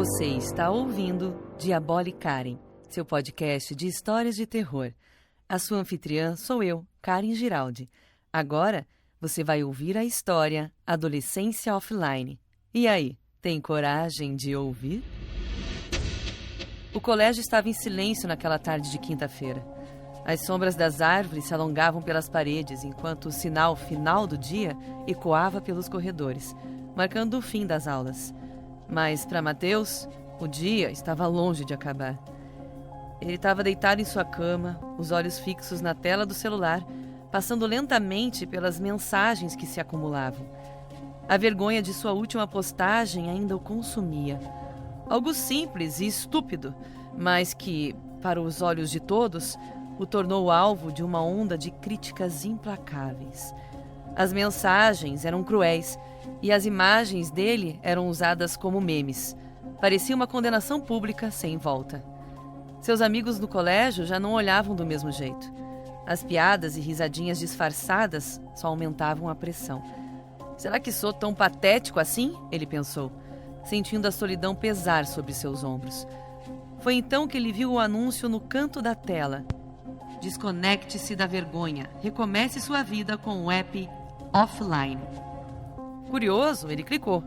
Você está ouvindo Diabolic Karen, seu podcast de histórias de terror. A sua anfitriã sou eu, Karen Giraldi. Agora você vai ouvir a história Adolescência Offline. E aí, tem coragem de ouvir? O colégio estava em silêncio naquela tarde de quinta-feira. As sombras das árvores se alongavam pelas paredes, enquanto o sinal final do dia ecoava pelos corredores, marcando o fim das aulas. Mas, para Matheus, o dia estava longe de acabar. Ele estava deitado em sua cama, os olhos fixos na tela do celular, passando lentamente pelas mensagens que se acumulavam. A vergonha de sua última postagem ainda o consumia. Algo simples e estúpido, mas que, para os olhos de todos, o tornou alvo de uma onda de críticas implacáveis. As mensagens eram cruéis e as imagens dele eram usadas como memes. Parecia uma condenação pública sem volta. Seus amigos no colégio já não olhavam do mesmo jeito. As piadas e risadinhas disfarçadas só aumentavam a pressão. Será que sou tão patético assim? Ele pensou, sentindo a solidão pesar sobre seus ombros. Foi então que ele viu o anúncio no canto da tela. Desconecte-se da vergonha. Recomece sua vida com o app Offline. Curioso, ele clicou.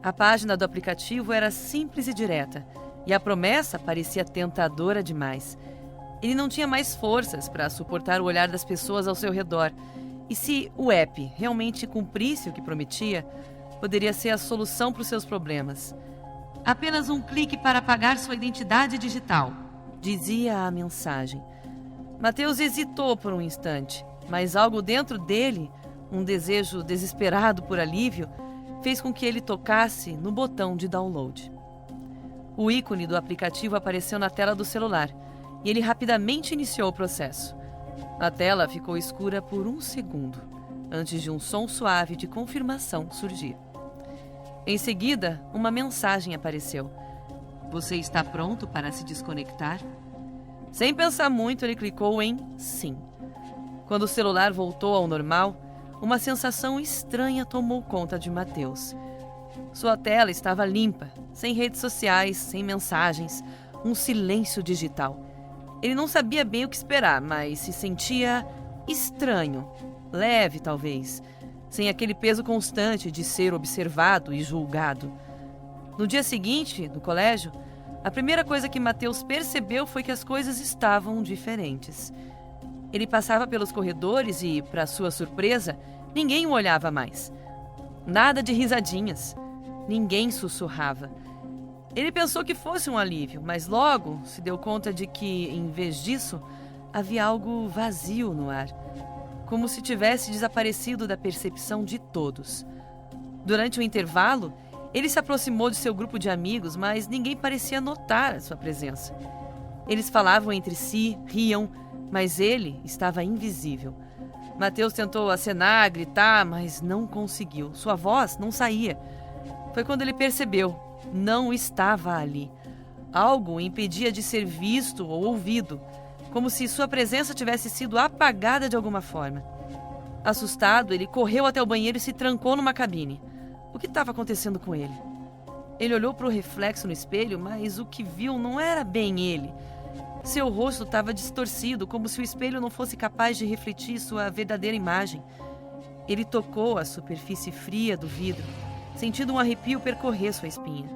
A página do aplicativo era simples e direta, e a promessa parecia tentadora demais. Ele não tinha mais forças para suportar o olhar das pessoas ao seu redor, e se o app realmente cumprisse o que prometia, poderia ser a solução para os seus problemas. Apenas um clique para apagar sua identidade digital, dizia a mensagem. Matheus hesitou por um instante, mas algo dentro dele, um desejo desesperado por alívio, fez com que ele tocasse no botão de download. O ícone do aplicativo apareceu na tela do celular e ele rapidamente iniciou o processo. A tela ficou escura por um segundo, antes de um som suave de confirmação surgir. Em seguida, uma mensagem apareceu. Você está pronto para se desconectar? Sem pensar muito, ele clicou em sim. Quando o celular voltou ao normal, uma sensação estranha tomou conta de Matheus. Sua tela estava limpa, sem redes sociais, sem mensagens, um silêncio digital. Ele não sabia bem o que esperar, mas se sentia estranho, leve talvez, sem aquele peso constante de ser observado e julgado. No dia seguinte, no colégio, a primeira coisa que Matheus percebeu foi que as coisas estavam diferentes. Ele passava pelos corredores e, para sua surpresa, ninguém o olhava mais. Nada de risadinhas. Ninguém sussurrava. Ele pensou que fosse um alívio, mas logo se deu conta de que, em vez disso, havia algo vazio no ar, como se tivesse desaparecido da percepção de todos. Durante o intervalo, ele se aproximou de seu grupo de amigos, mas ninguém parecia notar a sua presença. Eles falavam entre si, riam, mas ele estava invisível. Matheus tentou acenar, gritar, mas não conseguiu. Sua voz não saía. Foi quando ele percebeu. Não estava ali. Algo o impedia de ser visto ou ouvido, como se sua presença tivesse sido apagada de alguma forma. Assustado, ele correu até o banheiro e se trancou numa cabine. O que estava acontecendo com ele? Ele olhou para o reflexo no espelho, mas o que viu não era bem ele. Seu rosto estava distorcido, como se o espelho não fosse capaz de refletir sua verdadeira imagem. Ele tocou a superfície fria do vidro, sentindo um arrepio percorrer sua espinha.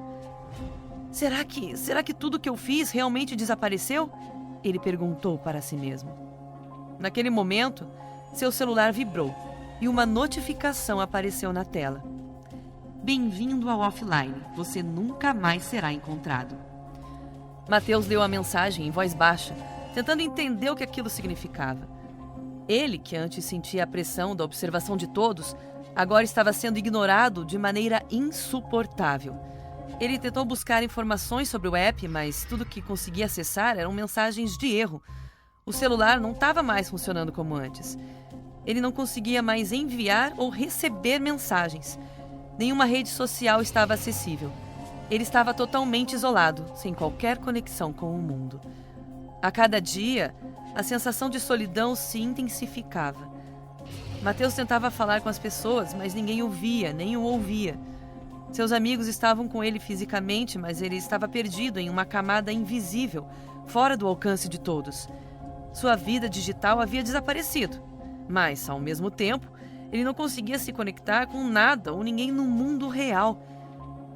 Será que tudo que eu fiz realmente desapareceu? Ele perguntou para si mesmo. Naquele momento, seu celular vibrou e uma notificação apareceu na tela. Bem-vindo ao offline. Você nunca mais será encontrado. Matheus leu a mensagem em voz baixa, tentando entender o que aquilo significava. Ele, que antes sentia a pressão da observação de todos, agora estava sendo ignorado de maneira insuportável. Ele tentou buscar informações sobre o app, mas tudo que conseguia acessar eram mensagens de erro. O celular não estava mais funcionando como antes. Ele não conseguia mais enviar ou receber mensagens. Nenhuma rede social estava acessível. Ele estava totalmente isolado, sem qualquer conexão com o mundo. A cada dia, a sensação de solidão se intensificava. Matheus tentava falar com as pessoas, mas ninguém o via, nem o ouvia. Seus amigos estavam com ele fisicamente, mas ele estava perdido em uma camada invisível, fora do alcance de todos. Sua vida digital havia desaparecido, mas, ao mesmo tempo, ele não conseguia se conectar com nada ou ninguém no mundo real.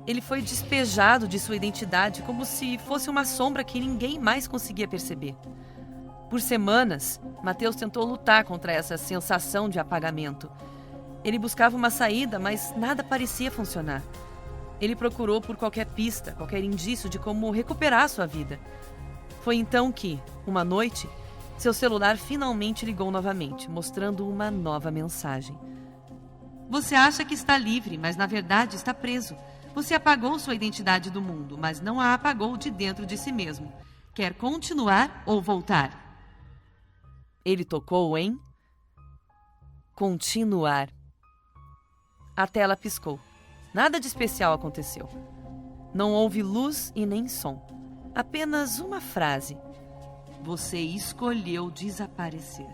Ele foi despejado de sua identidade como se fosse uma sombra que ninguém mais conseguia perceber. Por semanas, Mateus tentou lutar contra essa sensação de apagamento. Ele buscava uma saída, mas nada parecia funcionar. Ele procurou por qualquer pista, qualquer indício de como recuperar sua vida. Foi então que, uma noite, seu celular finalmente ligou novamente, mostrando uma nova mensagem. Você acha que está livre, mas na verdade está preso. Você apagou sua identidade do mundo, mas não a apagou de dentro de si mesmo. Quer continuar ou voltar? Ele tocou em continuar. A tela piscou. Nada de especial aconteceu. Não houve luz e nem som. Apenas uma frase. Você escolheu desaparecer.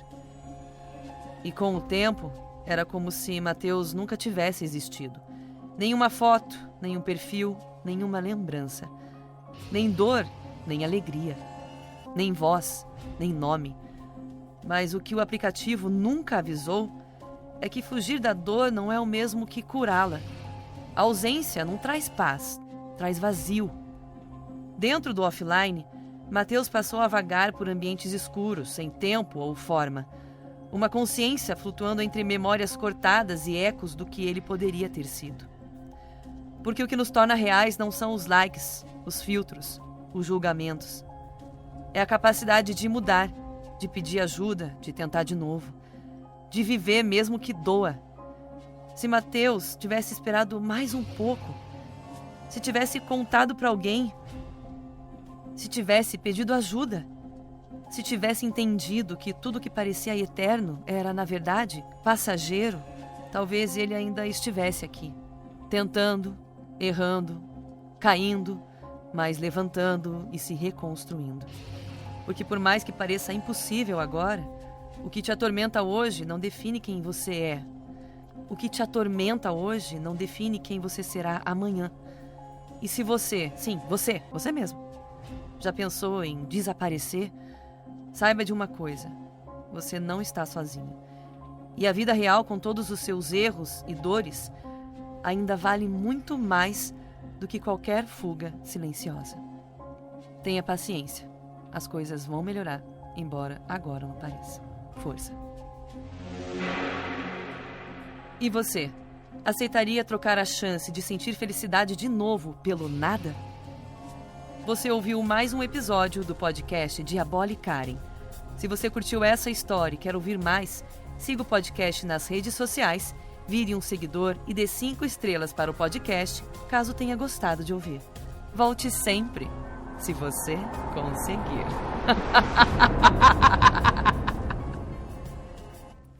E com o tempo, era como se Mateus nunca tivesse existido. Nenhuma foto, nenhum perfil, nenhuma lembrança. Nem dor, nem alegria. Nem voz, nem nome. Mas o que o aplicativo nunca avisou é que fugir da dor não é o mesmo que curá-la. A ausência não traz paz, traz vazio. Dentro do offline, Mateus passou a vagar por ambientes escuros, sem tempo ou forma. Uma consciência flutuando entre memórias cortadas e ecos do que ele poderia ter sido. Porque o que nos torna reais não são os likes, os filtros, os julgamentos. É a capacidade de mudar, de pedir ajuda, de tentar de novo. De viver mesmo que doa. Se Mateus tivesse esperado mais um pouco, se tivesse contado para alguém, se tivesse pedido ajuda, se tivesse entendido que tudo que parecia eterno era, na verdade, passageiro, talvez ele ainda estivesse aqui, tentando, errando, caindo, mas levantando e se reconstruindo. Porque por mais que pareça impossível agora, o que te atormenta hoje não define quem você é. O que te atormenta hoje não define quem você será amanhã. E se você, sim, você mesmo, já pensou em desaparecer, saiba de uma coisa: você não está sozinho. E a vida real, com todos os seus erros e dores, ainda vale muito mais do que qualquer fuga silenciosa. Tenha paciência. As coisas vão melhorar, embora agora não pareça. Força. E você? Aceitaria trocar a chance de sentir felicidade de novo pelo nada? Você ouviu mais um episódio do podcast de Abole Karen. Se você curtiu essa história e quer ouvir mais, siga o podcast nas redes sociais, vire um seguidor e dê 5 estrelas para o podcast, caso tenha gostado de ouvir. Volte sempre, se você conseguir.